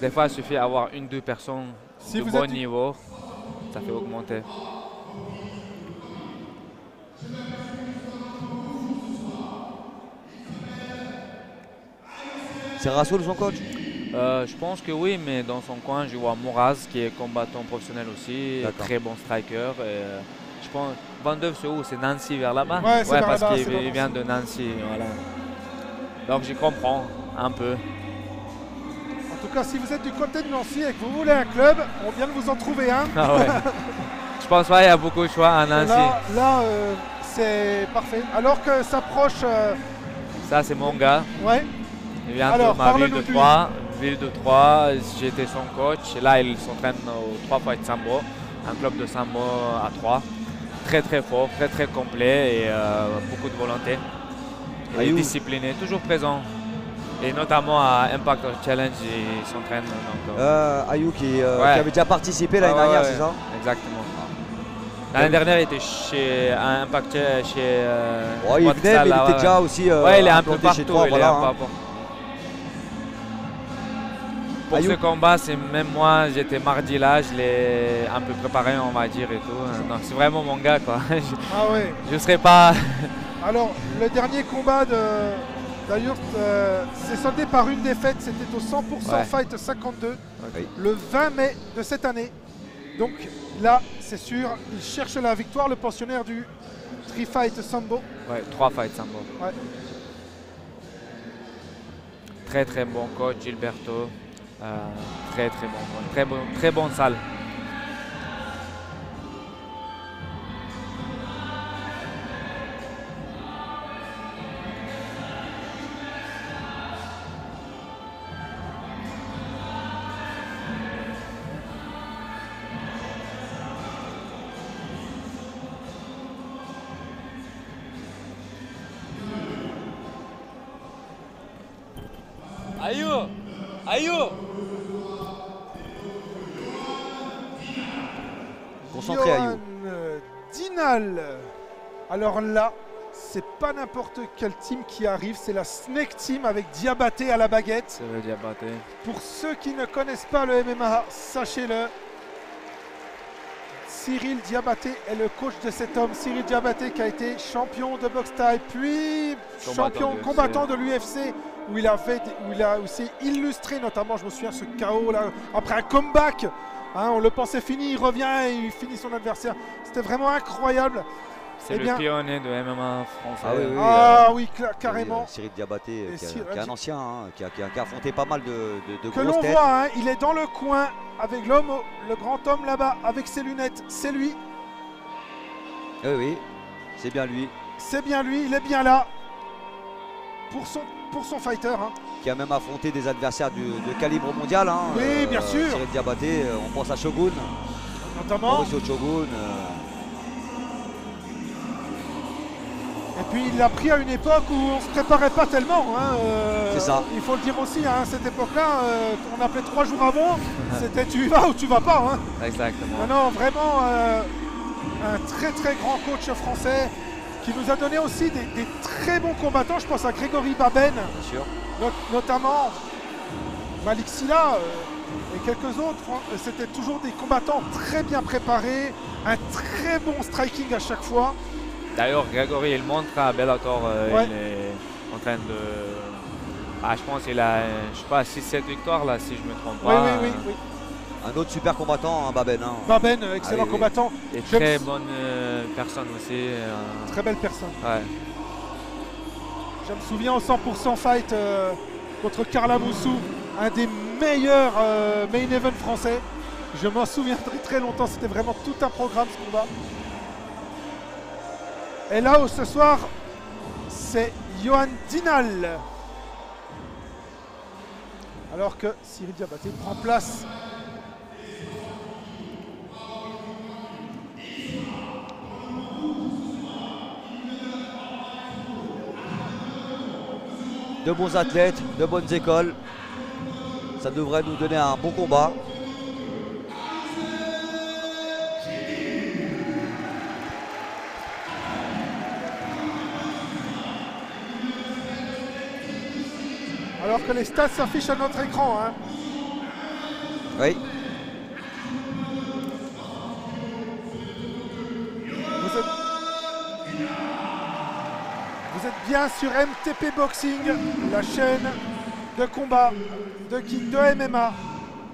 Des fois, il suffit d'avoir une, deux personnes Si de vous bon êtes niveau, ça fait augmenter. C'est Rassoul son coach? Je pense que oui, mais dans son coin, je vois Mouraz qui est combattant professionnel aussi, D'accord. très bon striker. Je pense, Vandeuve, c'est où? C'est Nancy vers là-bas? Ouais, c'est vers parce là-bas, qu'il c'est vers il vient de Nancy, voilà. Donc je comprends un peu. En tout cas, si vous êtes du côté de Nancy et que vous voulez un club, on vient de vous en trouver un. Ah ouais. Je pense pas qu'il y a beaucoup de choix à Nancy. Là, c'est parfait. Alors que s'approche. Ça, c'est mon gars. Ouais. Il vient Alors, de ma ville parle-nous de de lui. Troyes. Ville de Troyes, j'étais son coach. Et là, il s'entraîne au 3 Fight Sambo, un club de Sambo à Troyes. Très très fort, très très complet et beaucoup de volonté. Il est Ayou. discipliné, toujours présent. Et notamment à Impact Challenge, il s'entraîne. Ayou qui avait déjà participé l'année dernière, c'est ça? Exactement. L'année dernière, il était chez Impact chez. Il venait, mais il était déjà aussi. Ouais, il est un peu implanté partout. chez toi, il voilà, est un hein. peu partout. Pour Ayou. ce combat, c'est même moi, j'étais mardi là, je l'ai un peu préparé, on va dire et tout. Donc c'est vraiment mon gars, quoi. Ah ouais. Je serais pas. Alors, le dernier combat d'Ayurt s'est soldé par une défaite. C'était au 100% Ouais. Fight 52, Oui. le 20 mai de cette année. Donc là, c'est sûr, il cherche la victoire, le pensionnaire du 3 Fight Sambo. Ouais, 3 fights Sambo. Ouais. Très très bon coach, Gilberto. Très très bon, très bonne salle. Ayou! Ayou! Concentré, Ayou. Johan Dinal. Alors là, c'est pas n'importe quel team qui arrive, c'est la Snake Team avec Diabaté à la baguette. Ça veut dire battre. Pour ceux qui ne connaissent pas le MMA, sachez-le. Cyril Diabaté est le coach de cet homme. Cyril Diabaté qui a été champion de boxe thaï, puis combattant de l'UFC, où il a aussi illustré notamment, je me souviens, ce KO là, après un comeback. Hein, on le pensait fini, il revient et il finit son adversaire. C'était vraiment incroyable. C'est Eh le bien, pionnier de MMA français. Ah oui, oui. ah oui, carrément. Cyril Diabaté, Et qui est Cyril- un ancien, hein, qui a affronté pas mal de Que grosses l'on têtes. voit, hein, il est dans le coin avec l'homme, le grand homme là-bas, avec ses lunettes. C'est lui, Oui, oui, c'est bien lui. c'est bien lui, il est bien là. Pour son fighter. Hein. Qui a même affronté des adversaires de calibre mondial. Hein, Oui, bien sûr. Cyril Diabaté, on pense à Shogun, Notamment. Mauricio Shogun. Et puis il l'a pris à une époque où on se préparait pas tellement. Hein, C'est ça. Il faut le dire aussi, hein, cette époque-là, on appelait 3 jours avant, c'était tu y vas ou tu vas pas. Hein. Exactement. Non, vraiment un très très grand coach français qui nous a donné aussi des très bons combattants. Je pense à Grégory Baben, Bien sûr. notamment Malik Silla et quelques autres. C'était toujours des combattants très bien préparés, un très bon striking à chaque fois. D'ailleurs, Grégory, il montre à Bellator, Ouais. il est en train de. Je pense qu'il a, je sais pas, 6-7 victoires là, si je me trompe Oui, pas. oui. Un autre super combattant, hein, Baben. Hein. Baben, excellent Ah oui, oui. combattant. Et J'aime- très bonne personne aussi. Très belle personne. Ouais. Je me souviens au 100% fight contre Carla Moussou, un des meilleurs main event français. Je m'en souviendrai très longtemps, c'était vraiment tout un programme ce combat. Et là où ce soir, c'est Johan Dinal. Alors que Cyril Diabaté prend place. De bons athlètes, de bonnes écoles. Ça devrait nous donner un bon combat. Alors que les stats s'affichent à notre écran. Hein. Oui. Vous êtes bien sur MTP Boxing, la chaîne de combat, de kick, de MMA,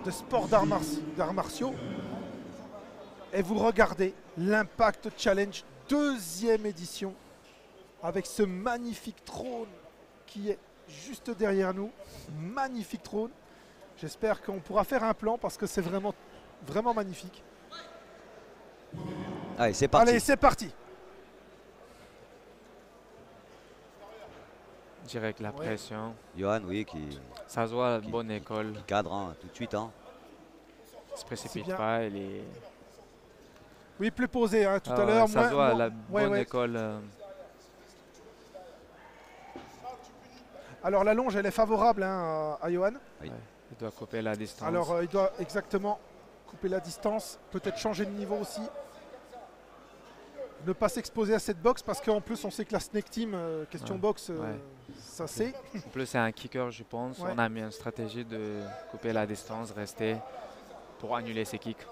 de sport d'arts martiaux. Et vous regardez l'Impact Challenge, 2e édition, avec ce magnifique trône qui est juste derrière nous. Magnifique trône. J'espère qu'on pourra faire un plan parce que c'est vraiment, vraiment magnifique. Allez, c'est parti. Allez, c'est parti. Direct la pression. Johan, oui, qui Ça se voit, bonne école. cadre hein, tout de suite. Hein. Il se précipite pas. Il est... Oui, plus posé hein, tout à l'heure. Ça se voit, la bonne école. Alors la longe, elle est favorable hein, à Johan. Oui. Ouais, il doit couper la distance. Alors il doit exactement couper la distance, peut-être changer de niveau aussi. Ne pas s'exposer à cette boxe parce qu'en plus on sait que la Snake Team, question boxe, ça c'est. En plus c'est un kicker je pense. Ouais. On a mis une stratégie de couper la distance, rester pour annuler ses kicks.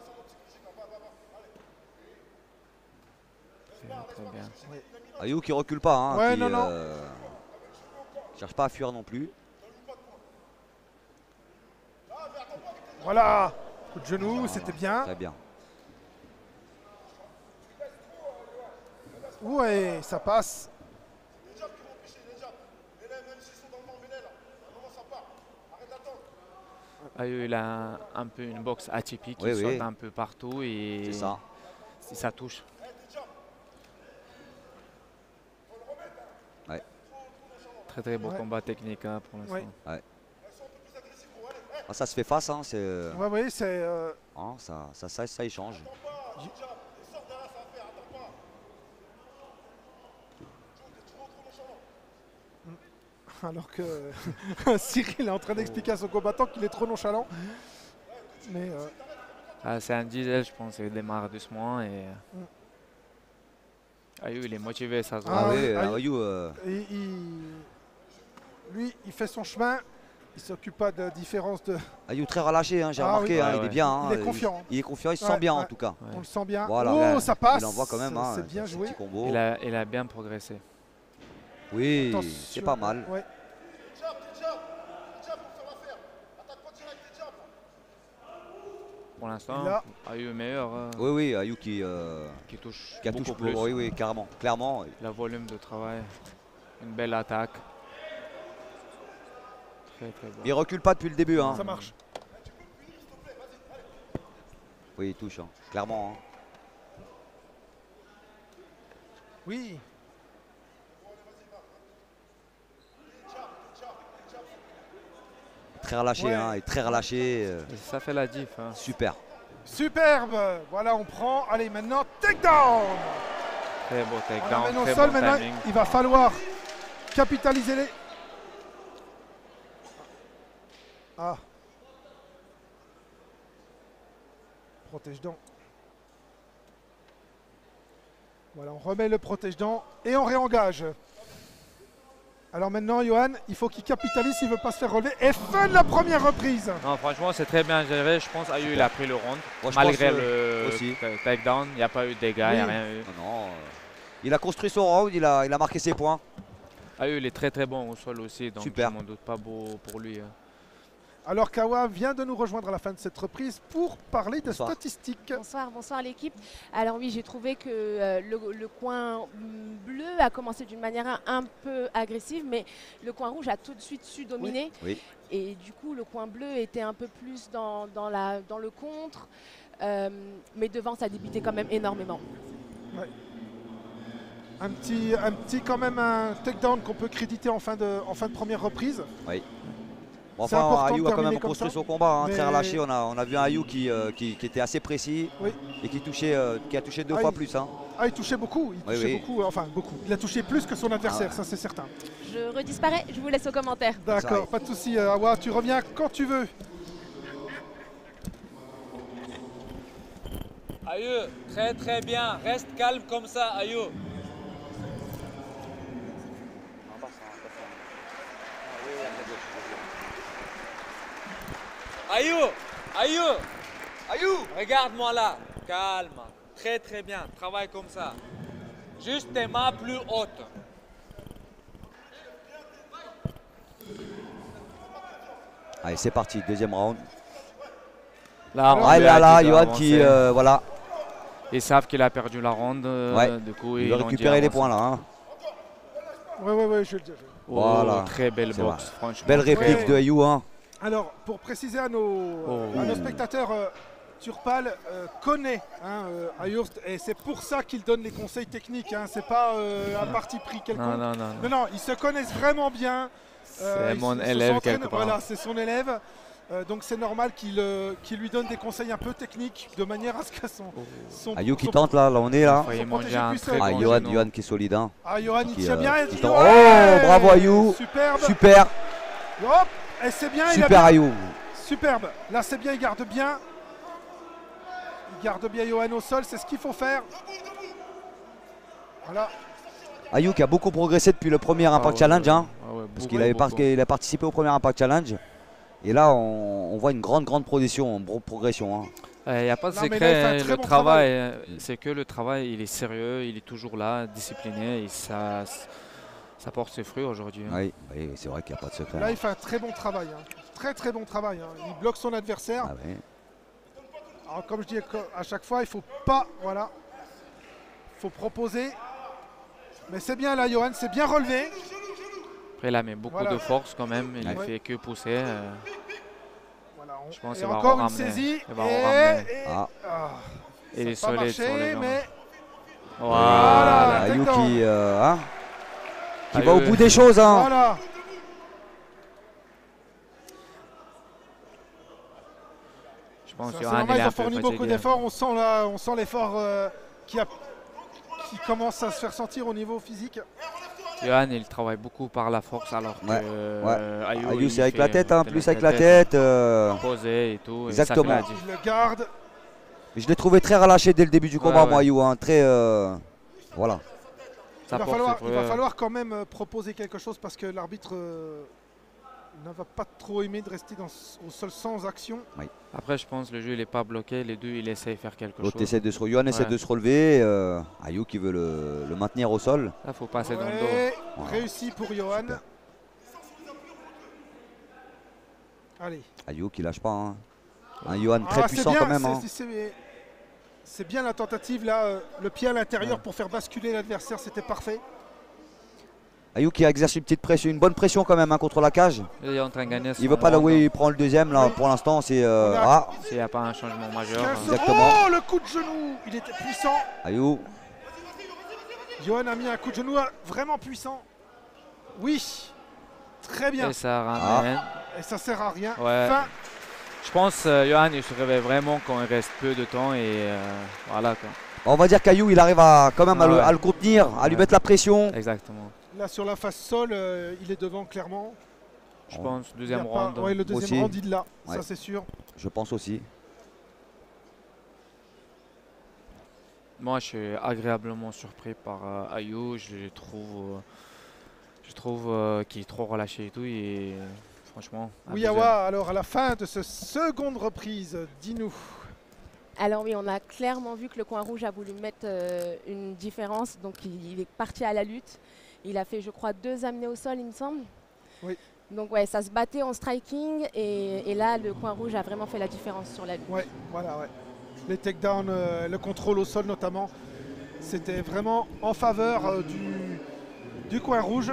Très bien. Ayu qui recule pas, hein, Ouais, qui non. cherche pas à fuir non plus. Voilà, coup de genou, c'était bien. Très bien. Ouais, ça passe. Ayu il a un peu une boxe atypique, Oui, il oui. saute un peu partout et C'est ça. ça touche. Ouais. Très beau combat technique hein, pour l'instant. Ouais. Ah, ça se fait face, hein, c'est Ouais, c'est. hein, ça échange. Alors que Cyril est en train d'expliquer à son combattant qu'il est trop nonchalant. Mais C'est un diesel, je pense, il démarre doucement et Ayu il est motivé, ça se voit. Ah, Ah oui, oui, Ayu, lui, il fait son chemin. Il s'occupe pas de différence de. Ayu très relâché, hein, j'ai Ah remarqué, oui. hein, Ouais, il ouais. est bien. Hein, Il est confiant. Il est confiant, il se Ouais, sent bien ouais. en tout cas. Ouais. On le sent bien. Voilà. Oh, ça passe. Il envoie quand même. Hein, C'est bien ce joué. petit combo. Il a bien progressé. Oui, Attention. c'est pas mal. Ouais. Pour l'instant, Là. Ayu est meilleur. Oui, Ayu qui touche a beaucoup touché plus. pour. Oui, carrément. Clairement. Le volume de travail, une belle attaque. Très bon. Il recule pas depuis le début. Hein. Ça marche. Oui, il touche, hein, clairement. Hein. Oui. Très relâché, Ouais. hein, et très relâché. Et ça fait la diff. Hein. Super. Superbe. Voilà, on prend. Allez, maintenant, takedown. Très beau On takedown, l'amène au très sol. bon Maintenant, timing. il va falloir capitaliser les. Ah. Protège-dents. Voilà, on remet le protège-dents et on réengage. Alors maintenant, Johan, il faut qu'il capitalise s'il ne veut pas se faire relever. Et fin de la première reprise. Non, franchement, c'est très bien géré. Je pense Ayu il a pris le round. Moi, je Malgré pense, le aussi. takedown, il n'y a pas eu de dégâts, il n'y a Oui. rien eu. Non. Il a construit son round, il a marqué ses points. Ayu il est très bon au sol aussi, donc Super. je m'en doute pas beau pour lui. Hein. Alors Kawa vient de nous rejoindre à la fin de cette reprise pour parler de Bonsoir. statistiques. Bonsoir l'équipe. Alors oui, j'ai trouvé que le coin bleu a commencé d'une manière un peu agressive, mais le coin rouge a tout de suite su dominer. Oui. Et du coup, le coin bleu était un peu plus dans le contre, mais devant, ça débutait quand même énormément. Ouais. Un petit quand même un takedown qu'on peut créditer en fin de première reprise. Oui. Bon, C'est enfin, important de Ayu a quand terminer même comme construit ça. son combat, hein, Mais- très relâché. On a vu un Ayu qui était assez précis, Oui. et qui a touché deux Ah, fois il- plus. Hein. Ah, il touchait beaucoup. Il Oui, touchait oui. beaucoup. Enfin, beaucoup. Il a touché plus que son adversaire, Ah. ça c'est certain. Je redisparais, je vous laisse aux commentaires. D'accord, arrive. pas de souci. Awa, tu reviens quand tu veux. Ayu, très bien. Reste calme comme ça, Ayu. Ayou, regarde-moi là. Calme. Très très bien. Travaille comme ça. Juste tes mains plus hautes. Allez, c'est parti, deuxième round. Là, Johan qui, voilà. Ils savent qu'il a perdu la ronde. Du coup, il va récupérer les points là. Hein. Ouais, je le dis. Voilà. Très belle boxe, franchement. Belle réplique de Ayou. Hein. Alors, pour préciser à nos spectateurs, Turpal connaît Ayurst et c'est pour ça qu'il donne les conseils techniques. Hein. C'est pas un parti pris quelconque. Non, ils se connaissent vraiment bien. C'est mon élève quelque part. Voilà, c'est son élève. Donc c'est normal qu'il lui donne des conseils un peu techniques de manière à ce que son Ayou qui tente là, on est là. Johan qui est solide. Hein. Johan il tient bien. Bravo Ayou. Superbe. Super. Hop, et c'est bien. Super Ayou. Superbe. Là c'est bien, il garde bien. Il garde bien Johan au sol, c'est ce qu'il faut faire. Voilà. Ayou qui a beaucoup progressé depuis le premier Impact Challenge. Hein, parce qu'il a participé au premier Impact Challenge. Et là, on voit une grande progression. Il n'y a pas de secret, le travail, c'est que le travail, il est sérieux, il est toujours là, discipliné, et ça porte ses fruits aujourd'hui. Hein. Oui, c'est vrai qu'il n'y a pas de secret. Là, il fait un très bon travail, hein. Très bon travail. Hein. Il bloque son adversaire. Alors, comme je dis à chaque fois, il ne faut pas, voilà, il faut proposer. Mais c'est bien là, Johan, c'est bien relevé. Après, il a mis beaucoup de force quand même, il ne fait que pousser. Je pense qu'il va encore une saisie. Il est solide sur les jambes. Voilà, Ayou qui va au bout des choses. Hein. Voilà. Je pense que il a fourni beaucoup d'efforts. On sent l'effort qui commence à se faire sentir au niveau physique. Johan, il travaille beaucoup par la force alors que Ayou c'est avec la tête, hein, plus avec la tête. Posé et tout. Exactement. Il le garde. Je l'ai trouvé très relâché dès le début du combat, moi, Ayou. Hein, très. Voilà. Il va falloir quand même proposer quelque chose parce que l'arbitre ne va pas trop aimer de rester au sol sans action. Après, je pense que le jeu n'est pas bloqué. Les deux, il essaie de faire quelque chose. Johan essaie de se relever. Ayou qui veut le maintenir au sol. Là, il faut passer dans le dos. Réussi pour Johan. Allez. Ayou qui lâche pas. Hein. Un Johan très puissant quand même. C'est bien la tentative là. Le pied à l'intérieur pour faire basculer l'adversaire. C'était parfait. Ayou qui exerce une petite pression, une bonne pression quand même contre la cage. Il est en train de gagner. Il veut pas là où il prend le deuxième là pour l'instant. C'est s'il n'y a pas un changement majeur. Exactement. Oh le coup de genou, il était puissant. Ayou. Johan a mis un coup de genou vraiment puissant. Oui, très bien. Et ça ramène. Et ça sert à rien. Je pense Johan il se réveille vraiment quand il reste peu de temps et voilà quoi. On va dire qu'Ayou il arrive quand même à le contenir, à lui mettre la pression. Exactement. Là sur la face sol, il est devant clairement. Je pense deuxième round. Le deuxième round il l'a, ça c'est sûr. Je pense aussi. Moi je suis agréablement surpris par Ayou. Je trouve qu'il est trop relâché et tout. Et franchement. Oui Awa, alors à la fin de cette seconde reprise, dis-nous. Alors oui, on a clairement vu que le coin rouge a voulu mettre une différence. Donc il est parti à la lutte. Il a fait, je crois, 2 amenés au sol, il me semble. Oui. Donc ouais, ça se battait en striking. Et là, le coin rouge a vraiment fait la différence sur la lutte. Ouais, voilà, ouais. Les takedowns, le contrôle au sol notamment, c'était vraiment en faveur du coin rouge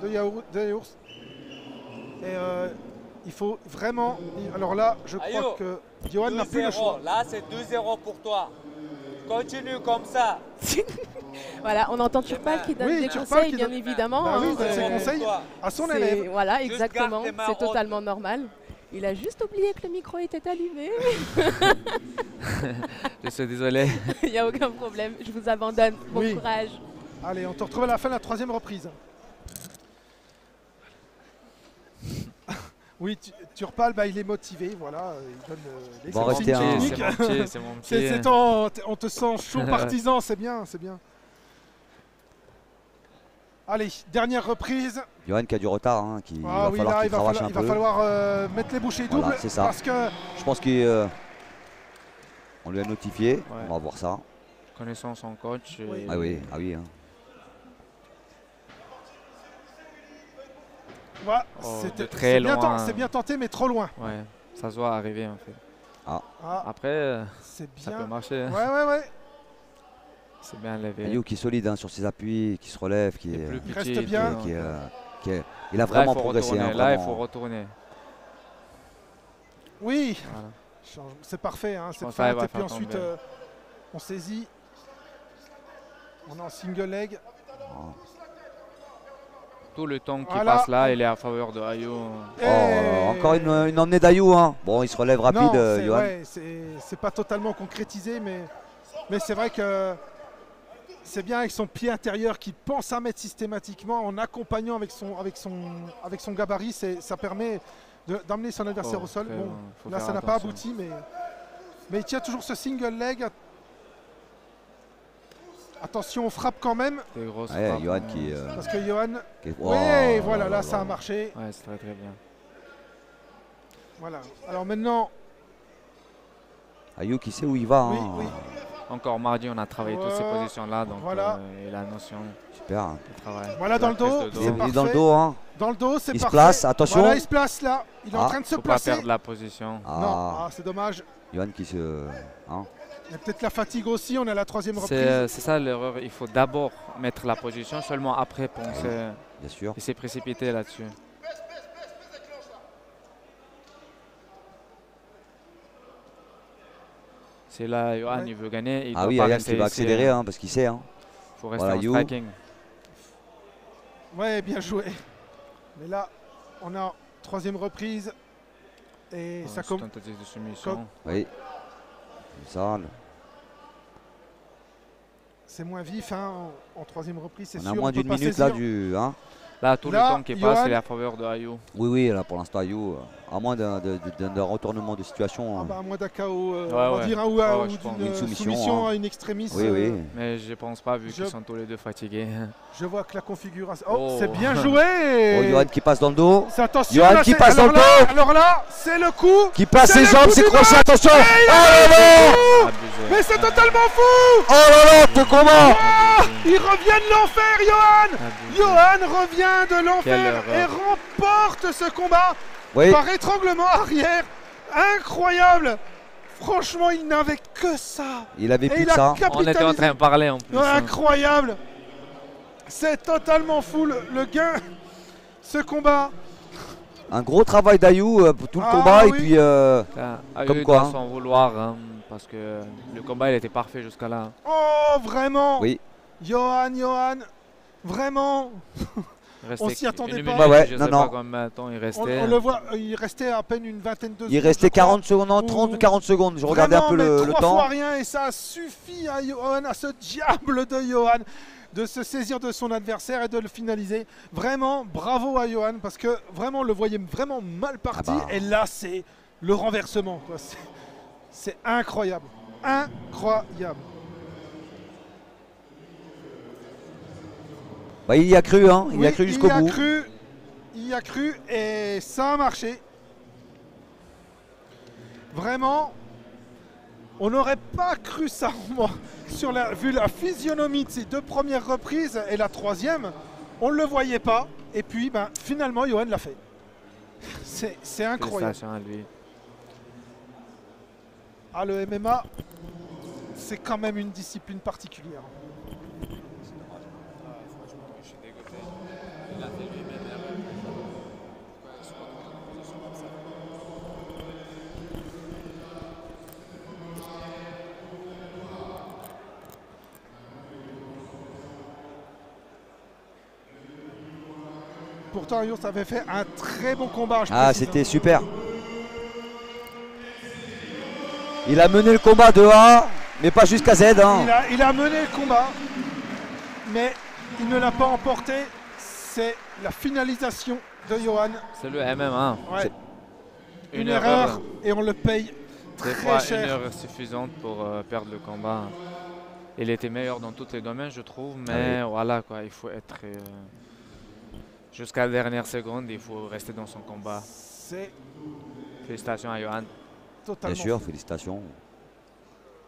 de Ayurst. Et il faut vraiment... Alors là, je crois que Johan n'a plus le choix. Là, c'est 2-0 pour toi. Continue comme ça. Voilà, on entend Turpal qui donne des conseils, bien évidemment. Bah oui, il donne ses conseils à son élève. Voilà, exactement. C'est totalement normal. Il a juste oublié que le micro était allumé. Je suis désolé. Il n'y a aucun problème. Je vous abandonne. Bon courage. Allez, on te retrouve à la fin de la 3e reprise. Oui, Turpal, il est motivé, voilà, il donne des consignes techniques. C'est mon petit. On te sent chaud partisan, c'est bien, c'est bien. Allez, dernière reprise. Johan qui a du retard, hein, qui Ah va falloir qu'il cravache un peu. Il va falloir mettre les bouchées doubles. Voilà, c'est ça. Parce que je pense qu'on lui a notifié. Ouais. On va voir ça. Connaissant son coach. Oui. Ah oui, ah oui. Hein. Voilà, c'est bien tenté, mais trop loin. Ouais, ça se voit arriver en fait. Ah. Après, ça peut marcher. Ouais. C'est bien levé. Ayou qui est solide hein, sur ses appuis, qui se relève, qui reste bien. Il a vraiment progressé. Hein, là, il faut retourner. Oui, voilà. C'est parfait. Hein, cette feinte. Et puis ensuite, on saisit. On est en single leg. Tout le temps qui passe là, il est à faveur de Ayou. Encore une emmenée d'Ayou. Hein. Bon, il se relève rapide, Johan. Ouais, c'est pas totalement concrétisé, mais c'est vrai que c'est bien avec son pied intérieur qui pense à mettre systématiquement en accompagnant avec son gabarit. Ça permet d'emmener son adversaire au sol. Bon, là, ça n'a pas abouti, mais il tient toujours ce single leg. Attention, on frappe quand même. Johan qui. Parce que Johan. Oui, voilà, là, ça a marché. Ouais, c'est très bien. Voilà. Alors maintenant. Ayou qui sait où il va. Oui, hein. oui. Encore mardi, on a travaillé toutes ces positions-là, donc voilà. Il a la notion. Super. Voilà, dans le dos. Il est dans le dos. Hein. Dans le dos, c'est parfait. Il se place, attention. Voilà, il se place là. Il est en train de se placer. Pas perdre la position. Non, c'est dommage. Johan qui se. Hein. Il y a peut-être la fatigue aussi, on est à la 3e reprise. C'est ça l'erreur, il faut d'abord mettre la position, seulement après penser. Bien sûr. Il s'est précipité là-dessus. C'est là, Johan, il veut gagner. Il oui, Johan qui va accélérer hein, parce qu'il sait. Hein. Il faut rester en striking. Ouais, bien joué. Mais là, on est en 3e reprise. Et ça commence. Tentative de soumission. Oui. Ça. C'est moins vif hein, en 3e reprise, c'est sûr. On a moins d'une minute là du. Hein. Là, tout le temps qui passe, il est à faveur de Ayou. Oui, là pour l'instant, Ayou, à moins d'un retournement de situation. À moins d'un KO, on va dire, ou d'une soumission à une extrémiste. Oui. Mais je pense pas, vu qu'ils sont tous les deux fatigués. Je vois que la configuration. Oh, c'est bien joué. Johan qui passe dans le dos. Attention, Johan qui passe dans le dos. Alors là, c'est le coup. Qui passe ses jambes, c'est crochet, attention. Oh là là. Mais c'est totalement fou. Oh là là, ce combat. Il revient de l'enfer, Johan. Johan revient de l'enfer et remporte ce combat par étranglement arrière. Incroyable. Franchement, il n'avait que ça. Il avait plus que ça. On était en train de parler en plus. Incroyable. C'est totalement fou le gain. Ce combat. Un gros travail d'Ayou pour tout le combat. Oui. Et puis, comme quoi. Sans vouloir, hein, parce que le combat il était parfait jusqu'à là. Oh, vraiment. Oui. Johan, vraiment. On s'y attendait pas. Je sais pas combien de temps il restait. On le voit, il restait à peine une vingtaine de secondes. Il restait 40 secondes, non, 30 ou 40 secondes. Je regardais un peu le temps. 3 fois rien et ça suffit à Johan, à ce diable de Johan, de se saisir de son adversaire et de le finaliser. Vraiment, bravo à Johan parce que vraiment on le voyait vraiment mal parti. Et là, c'est le renversement. C'est incroyable. Incroyable. Bah, il y a cru, hein. Il y a cru jusqu'au bout. Il y a cru et ça a marché. Vraiment, on n'aurait pas cru ça, moi. Vu la physionomie de ces 2 premières reprises et la 3e, on ne le voyait pas. Et puis, finalement, Johan l'a fait. C'est incroyable. À lui. Le MMA, c'est quand même une discipline particulière. Pourtant, Ayou avait fait un très bon combat. C'était super. Il a mené le combat de A, mais pas jusqu'à Z. Hein. Il a mené le combat, mais il ne l'a pas emporté. C'est la finalisation de Johan. C'est le MMA. Ouais. Une erreur et on le paye très cher. Une erreur suffisante pour perdre le combat. il était meilleur dans tous les domaines, je trouve. Mais voilà, quoi, il faut être jusqu'à la dernière seconde, il faut rester dans son combat. Félicitations à Johan. Totalement. Bien sûr, félicitations.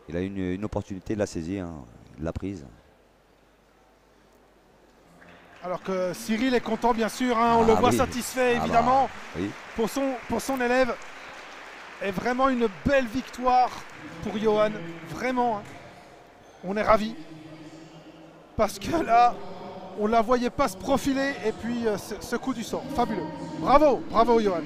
Il a une opportunité de la saisir, hein. Il l'a prise. Alors que Cyril est content, bien sûr, hein, on le voit satisfait, évidemment. Oui. Pour son élève, est vraiment une belle victoire pour Johan. Vraiment, hein. On est ravis. Parce que là, on ne la voyait pas se profiler. Et puis, ce coup du sort, fabuleux. Bravo, bravo Johan.